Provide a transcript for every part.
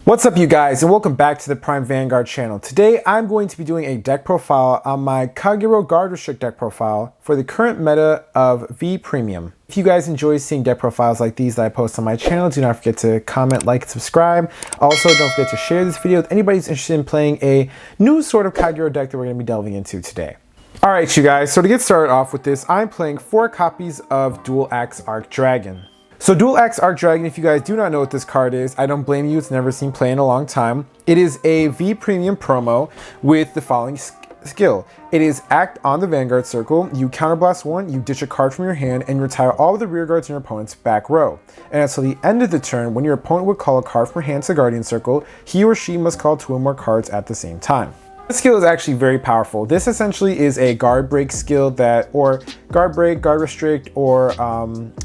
What's up you guys, and welcome back to the Prime Vanguard channel. Today I'm going to be doing a deck profile on my Kagero Guard Restrict deck profile for the current meta of VPremium. If you guys enjoy seeing deck profiles like these that I post on my channel, do not forget to comment, like, and subscribe. Also, don't forget to share this video with anybody who's interested in playing a new sort of Kagero deck that we're going to be delving into today. Alright you guys, so to get started off with this, I'm playing 4 copies of Dual Axe Arch Dragon. So Dual Axe Arch Dragon, if you guys do not know what this card is, I don't blame you, it's never seen play in a long time. It is a VPremium promo with the following skill. It is act on the Vanguard circle, you counterblast 1, you ditch a card from your hand, and you retire all of the rear guards in your opponent's back row. And until the end of the turn, when your opponent would call a card from hand to Guardian Circle, he or she must call 2 or more cards at the same time. This skill is actually very powerful. This essentially is a guard break skill that, or guard break, guard restrict, or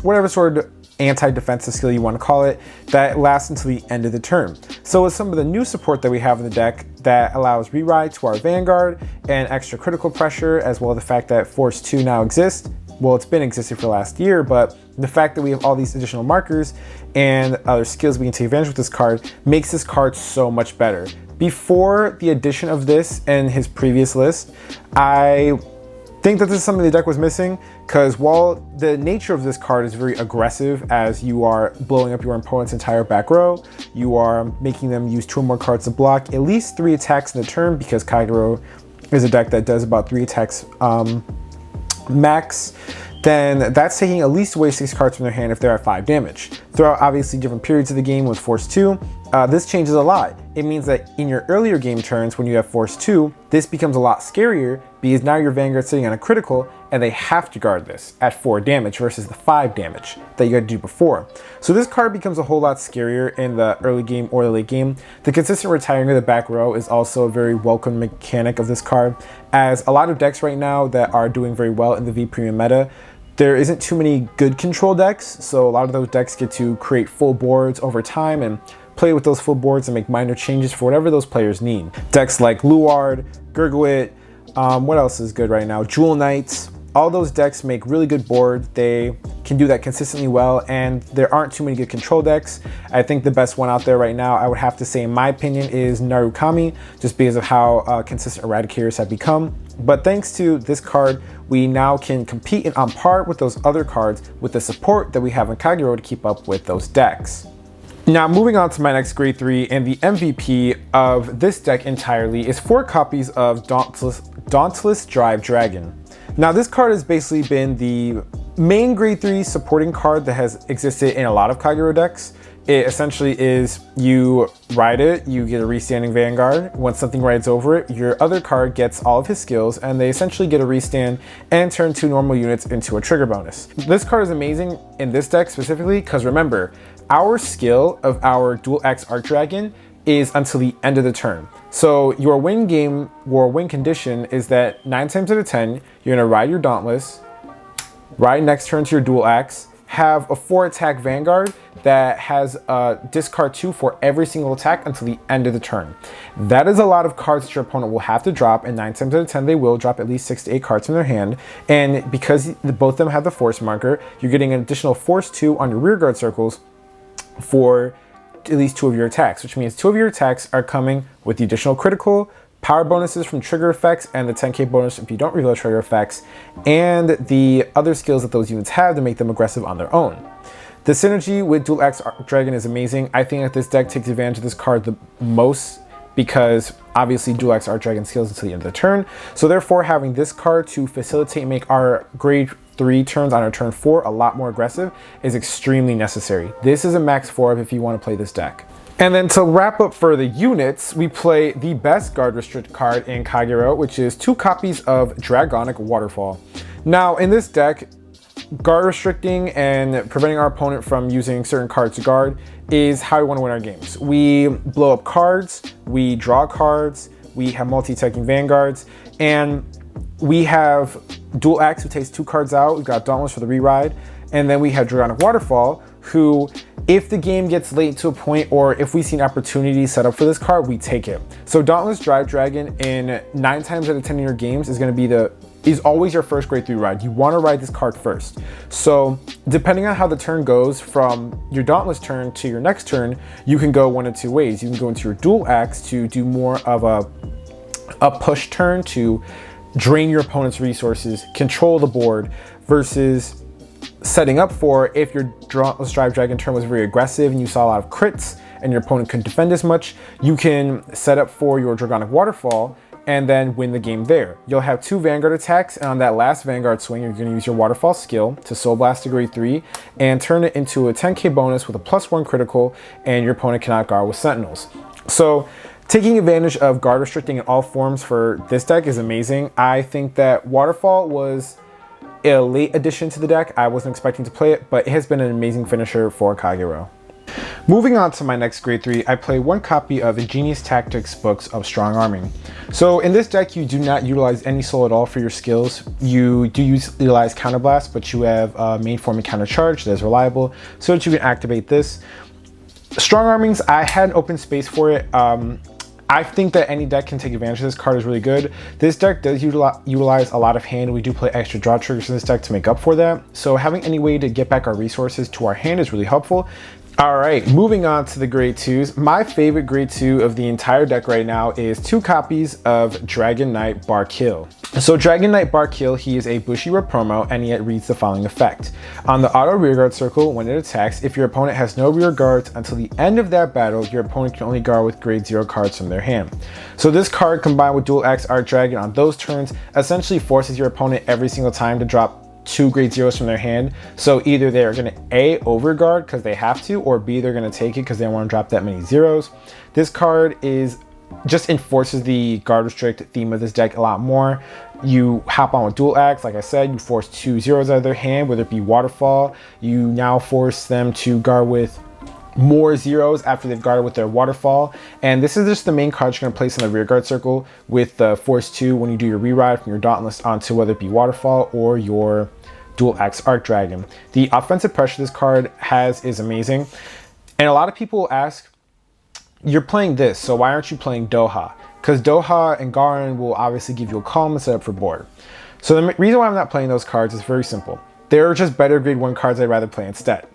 whatever sort of anti-defensive skill you want to call it, that lasts until the end of the turn. So with some of the new support that we have in the deck that allows rewrite to our Vanguard and extra critical pressure, as well as the fact that Force 2 now exists. Well, it's been existing for the last year, but the fact that we have all these additional markers and other skills we can take advantage with this card makes this card so much better. Before the addition of this and his previous list, I think that this is something the deck was missing, because while the nature of this card is very aggressive, as you are blowing up your opponent's entire back row, you are making them use 2 or more cards to block at least 3 attacks in the turn, because Kagero is a deck that does about 3 attacks max, then that's taking at least away 6 cards from their hand if they're at 5 damage. Throughout obviously different periods of the game with Force 2, this changes a lot. It means that in your earlier game turns when you have Force 2, this becomes a lot scarier because now your Vanguard's sitting on a critical and they have to guard this at 4 damage versus the 5 damage that you had to do before. So this card becomes a whole lot scarier in the early game or the late game. The consistent retiring of the back row is also a very welcome mechanic of this card, as a lot of decks right now that are doing very well in the VPremium meta, there isn't too many good control decks, so a lot of those decks get to create full boards over time and play with those full boards and make minor changes for whatever those players need. Decks like Luard, Gurgwit, what else is good right now? Jewel Knights. All those decks make really good boards. They can do that consistently well, and there aren't too many good control decks. I think the best one out there right now, I would have to say in my opinion, is Narukami, just because of how consistent Eradicators have become. But thanks to this card, we now can compete and on par with those other cards with the support that we have in Kagero to keep up with those decks. Now moving on to my next grade 3, and the MVP of this deck entirely is 4 copies of Dauntless Drive Dragon. Now this card has basically been the main grade 3 supporting card that has existed in a lot of Kagero decks. It essentially is, you ride it, you get a restanding Vanguard. Once something rides over it, your other card gets all of his skills, and they essentially get a restand and turn 2 normal units into a trigger bonus. This card is amazing in this deck specifically, because remember, our skill of our Dual Axe Arch Dragon is until the end of the turn. So your win game or win condition is that 9 times out of 10, you're gonna ride your Dauntless, ride next turn to your Dual Axe, have a 4 attack Vanguard that has a discard 2 for every single attack until the end of the turn. That is a lot of cards that your opponent will have to drop, and 9 times out of 10 they will drop at least 6 to 8 cards from their hand. And because both of them have the Force marker, you're getting an additional Force 2 on your rear guard circles for at least 2 of your attacks, which means 2 of your attacks are coming with the additional critical, power bonuses from trigger effects, and the 10k bonus if you don't reveal trigger effects, and the other skills that those units have to make them aggressive on their own. The synergy with Dual Axe Arch Dragon is amazing. I think that this deck takes advantage of this card the most, because obviously Dual Axe Arch Dragon skills until the end of the turn. So therefore, having this card to facilitate and make our grade 3 turns on our turn 4 a lot more aggressive is extremely necessary. This is a max 4 if you want to play this deck. And then to wrap up for the units, we play the best guard restrict card in Kagero, which is 2 copies of Dragonic Waterfall. Now in this deck, guard restricting and preventing our opponent from using certain cards to guard is how we want to win our games. We blow up cards, we draw cards, we have multi-attacking Vanguards, and we have Dual Axe who takes 2 cards out. We've got Dauntless for the re-ride, and then we have Dragonic Waterfall, who, if the game gets late to a point, or if we see an opportunity set up for this card, we take it. So Dauntless Drive Dragon in 9 times out of 10 of your games is going to be the is always your first grade 3 ride. You want to ride this card first. So depending on how the turn goes from your Dauntless turn to your next turn, you can go one of two ways. You can go into your Dual Axe to do more of a push turn to drain your opponent's resources, control the board, versus setting up for if your Dauntless Dragon turn was very aggressive and you saw a lot of crits and your opponent couldn't defend as much, you can set up for your Dragonic Waterfall and then win the game there. You'll have 2 Vanguard attacks, and on that last Vanguard swing, you're gonna use your Waterfall skill to Soul Blast to grade 3 and turn it into a 10k bonus with a +1 critical, and your opponent cannot guard with Sentinels. So taking advantage of guard restricting in all forms for this deck is amazing. I think that Waterfall was a late addition to the deck. I wasn't expecting to play it, but it has been an amazing finisher for Kagero. Moving on to my next grade 3, I play 1 copy of Ingenious Tactics books of Strong Arming. So in this deck, you do not utilize any soul at all for your skills. You do utilize Counterblast, but you have main form and counter charge that is reliable so that you can activate this. Strong Armings, I had an open space for it. I think that any deck can take advantage of this card. Is really good. This deck does utilize a lot of hand. We do play extra draw triggers in this deck to make up for that. So having any way to get back our resources to our hand is really helpful. All right, moving on to the grade 2s. My favorite grade 2 of the entire deck right now is 2 copies of Dragon Knight Barkill. So Dragon Knight Barkill, he is a Bushiroad promo, and he reads the following effect. On the auto rearguard circle, when it attacks, if your opponent has no rear guards until the end of that battle, your opponent can only guard with grade 0 cards from their hand. So this card combined with Dual Axe Arch Dragon on those turns essentially forces your opponent every single time to drop 2 grade 0s from their hand. So either they're going to A, overguard because they have to, or B, they're going to take it because they don't want to drop that many 0s. This card is just enforces the guard restrict theme of this deck a lot more. You hop on with Dual Axe, like I said, you force 2 0s out of their hand, whether it be Waterfall. You now force them to guard with more 0s after they've guarded with their Waterfall. And this is just the main card you're going to place in the rearguard circle with the force 2 when you do your re-ride from your Dauntless onto whether it be Waterfall or your Dual Axe Arch Dragon. The offensive pressure this card has is amazing. And a lot of people ask, you're playing this, so why aren't you playing Doha? Because Doha and Garin will obviously give you a calm and set up for board. So the reason why I'm not playing those cards is very simple. They're just better grade 1 cards I'd rather play instead.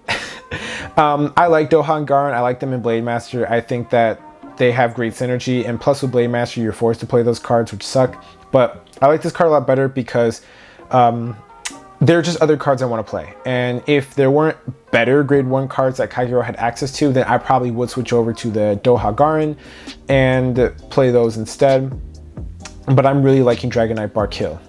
I like Doha and Garin. I like them in Blade Master. I think that they have great synergy, and plus with Blade Master, you're forced to play those cards, which suck. But I like this card a lot better because there are just other cards I want to play. And if there weren't better grade 1 cards that Kagero had access to, then I probably would switch over to the Doha Garin and play those instead. But I'm really liking Dragon Knight Barkill.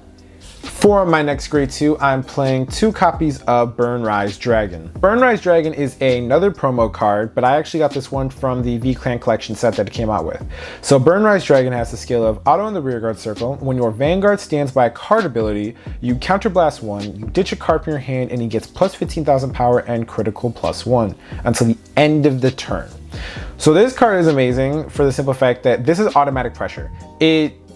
For my next grade 2, I'm playing 2 copies of Burnrise Dragon. Burnrise Dragon is another promo card, but I actually got this one from the V-Clan collection set that it came out with. So Burnrise Dragon has the skill of auto in the rearguard circle. When your Vanguard stands by a card ability, you counterblast 1, you ditch a card from your hand, and he gets plus 15,000 power and critical +1 until the end of the turn. So this card is amazing for the simple fact that this is automatic pressure.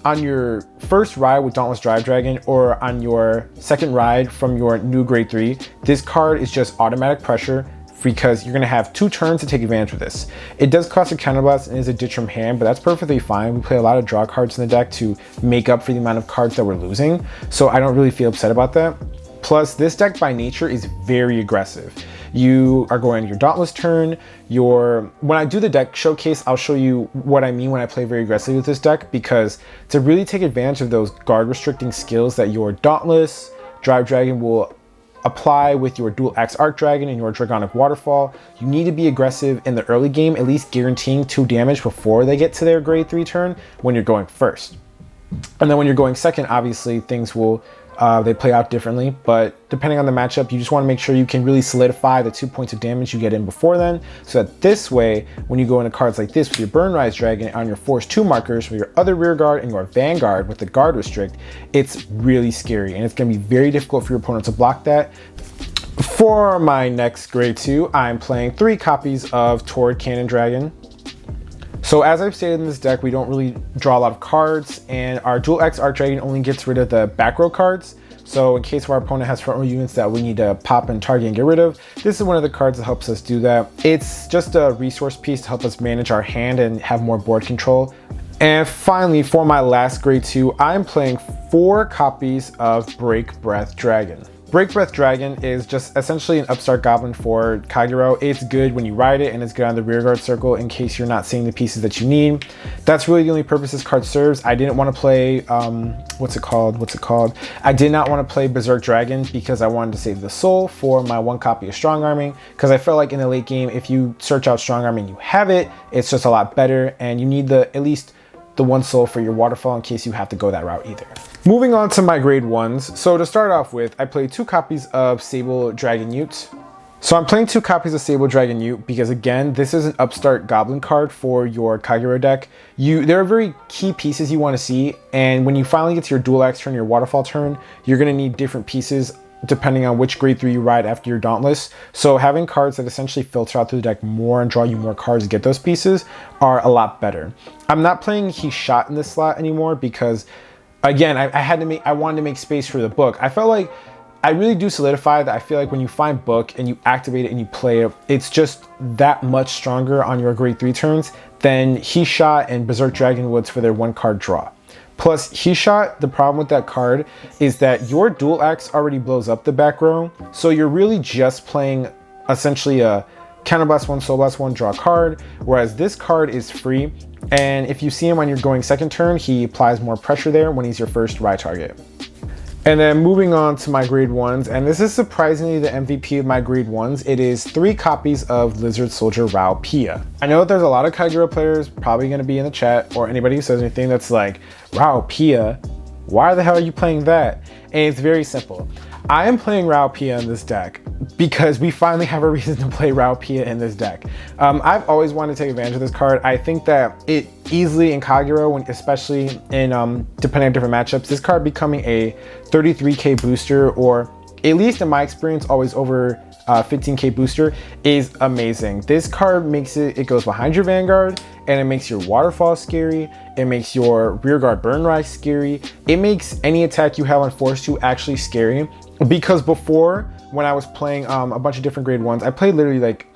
On your first ride with Dauntless Dragon or on your second ride from your new grade 3, this card is just automatic pressure because you're going to have 2 turns to take advantage of this. It does cost a counterblast and is a ditch from hand, but that's perfectly fine. We play a lot of draw cards in the deck to make up for the amount of cards that we're losing, so I don't really feel upset about that. Plus, this deck by nature is very aggressive. You are going your Dauntless turn. When I do the deck showcase, I'll show you what I mean when I play very aggressively with this deck, because to really take advantage of those guard restricting skills that your Dauntless Dragon will apply with your Dual Axe Arch Dragon and your Dragonic Waterfall, you need to be aggressive in the early game, at least guaranteeing 2 damage before they get to their grade 3 turn when you're going first. And then when you're going second, obviously things will they play out differently, but depending on the matchup, you just want to make sure you can really solidify the 2 points of damage you get in before then, so that this way, when you go into cards like this with your Burnrise Dragon on your Force 2 markers with your other rear guard and your Vanguard with the guard restrict, it's really scary, and it's going to be very difficult for your opponent to block that. For my next grade 2, I'm playing 3 copies of Torridcannon Dragon. So as I've stated in this deck, we don't really draw a lot of cards, and our Dual Axe Arch Dragon only gets rid of the back row cards. So in case our opponent has front row units that we need to pop and target and get rid of, this is one of the cards that helps us do that. It's just a resource piece to help us manage our hand and have more board control. And finally, for my last grade 2, I'm playing 4 copies of Break Breath Dragon. Break Breath Dragon is just essentially an upstart goblin for Kagero. It's good when you ride it, and it's good on the rearguard circle in case you're not seeing the pieces that you need. That's really the only purpose this card serves. I didn't want to play, what's it called? I did not want to play Berserk Dragon because I wanted to save the soul for my 1 copy of Strong Arming, because I felt like in the late game, if you search out Strong Arming, you have it, it's just a lot better, and you need at least the 1 soul for your waterfall in case you have to go that route either. Moving on to my grade 1s. So to start off with, I played 2 copies of Sabel Dragonwet. So I'm playing 2 copies of Sabel Dragonwet because, again, this is an upstart goblin card for your Kagero deck. There are very key pieces you want to see, and when you finally get to your Dual Axe turn, your waterfall turn, you're going to need different pieces depending on which grade 3 you ride after your Dauntless. So having cards that essentially filter out through the deck more and draw you more cards to get those pieces are a lot better. I'm not playing He Shot in this slot anymore because, again, I wanted to make space for the book. I felt like I really do solidify that. I feel like when you find book and you activate it and you play it, it's just that much stronger on your grade 3 turns than He Shot and Berserk Dragonwoods for their 1 card draw. Plus, He Shot, the problem with that card is that your Dual Axe already blows up the back row, so you're really just playing essentially a Counterblast 1, Soul Blast 1, draw card, whereas this card is free, and if you see him on your going 2nd turn, he applies more pressure there when he's your first ride target. And then moving on to my grade 1s, and this is surprisingly the MVP of my grade 1s, it is 3 copies of Lizard Soldier Raopia. I know that there's a lot of Kagero players probably going to be in the chat, or anybody who says anything that's like, Raopia, why the hell are you playing that? And it's very simple. I am playing Raopia in this deck because we finally have a reason to play Raopia in this deck. I've always wanted to take advantage of this card. I think that it easily in Kagero, especially in depending on different matchups, this card becoming a 33k booster, or at least in my experience, always over 15k booster, is amazing. This card makes it goes behind your Vanguard, and it makes your waterfall scary. It makes your rearguard Burnrise scary. It makes any attack you have on Force 2 actually scary. Because before, when I was playing a bunch of different grade 1s, I played literally like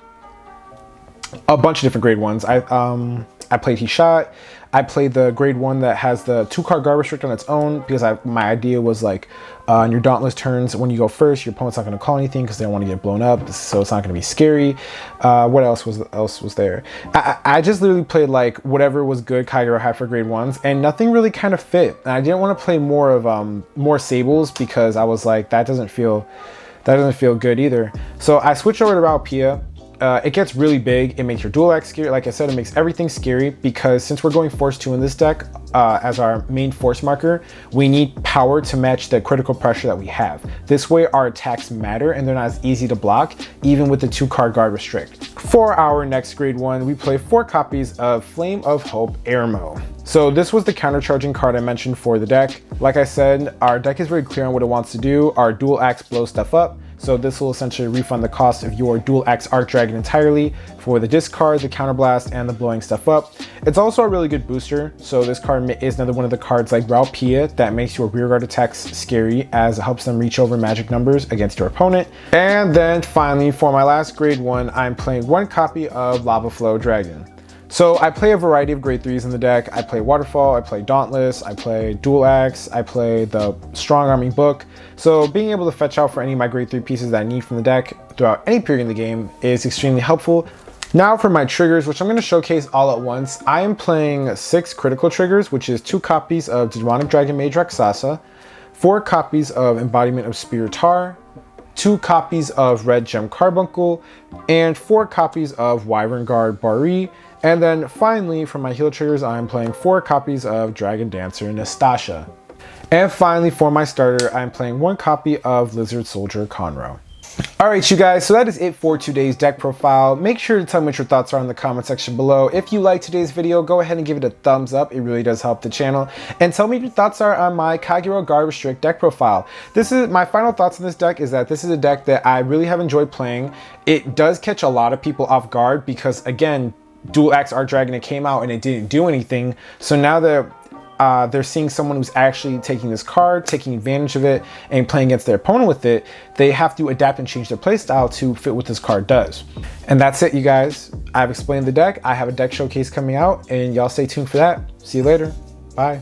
a bunch of different grade 1s. I played He Shot. I played the grade 1 that has the 2-card guard restrict on its own because my idea was like on your Dauntless turns, when you go first, your opponent's not going to call anything because they don't want to get blown up, so it's not going to be scary. What else was there? I just literally played like whatever was good Kagero had for grade 1s, and nothing really kind of fit. And I didn't want to play more of more Sables because I was like, that doesn't feel good either. So I switched over to Raopia. It gets really big. It makes your Dual Axe scary. Like I said, it makes everything scary because since we're going Force 2 in this deck as our main force marker, we need power to match the critical pressure that we have. This way our attacks matter and they're not as easy to block, even with the 2-card guard restrict. For our next grade 1, we play 4 copies of Flame of Hope Aermo. So this was the countercharging card I mentioned for the deck. Like I said, our deck is very clear on what it wants to do. Our Dual Axe blows stuff up. So this will essentially refund the cost of your Dual Axe Arch Dragon entirely for the discard, the counterblast, and the blowing stuff up. It's also a really good booster. So this card is another one of the cards like Raopia that makes your rearguard attacks scary, as it helps them reach over magic numbers against your opponent. And then finally, for my last grade 1, I'm playing 1 copy of Lava Flow Dragon. So I play a variety of grade 3s in the deck. I play Waterfall, I play Dauntless, I play Dual Axe, I play the Strong Arming book. So being able to fetch out for any of my grade 3 pieces that I need from the deck throughout any period in the game is extremely helpful. Now for my triggers, which I'm going to showcase all at once. I am playing 6 critical triggers, which is 2 copies of Dragonic Dragon Mage Rakshasa, 4 copies of Embodiment of Spear Tahr, 2 copies of Red Gem Carbuncle, and 4 copies of Wyvern Guard Barri. And then finally, for my heal triggers, I'm playing 4 copies of Dragon Dancer Nastasha. And finally, for my starter, I'm playing 1 copy of Lizard Soldier Conroe. Alright you guys, so that is it for today's deck profile. Make sure to tell me what your thoughts are in the comment section below. If you liked today's video, go ahead and give it a thumbs up. It really does help the channel. And tell me what your thoughts are on my Kagero Guard Restrict deck profile. This is my final thoughts on this deck, is that this is a deck that I really have enjoyed playing. It does catch a lot of people off guard because, again, Dual Axe Arch Dragon, it came out and it didn't do anything. So now that they're seeing someone who's actually taking this card, taking advantage of it, and playing against their opponent with it, they have to adapt and change their playstyle to fit what this card does. And that's it, you guys. I've explained the deck. I have a deck showcase coming out, and y'all stay tuned for that. See you later. Bye.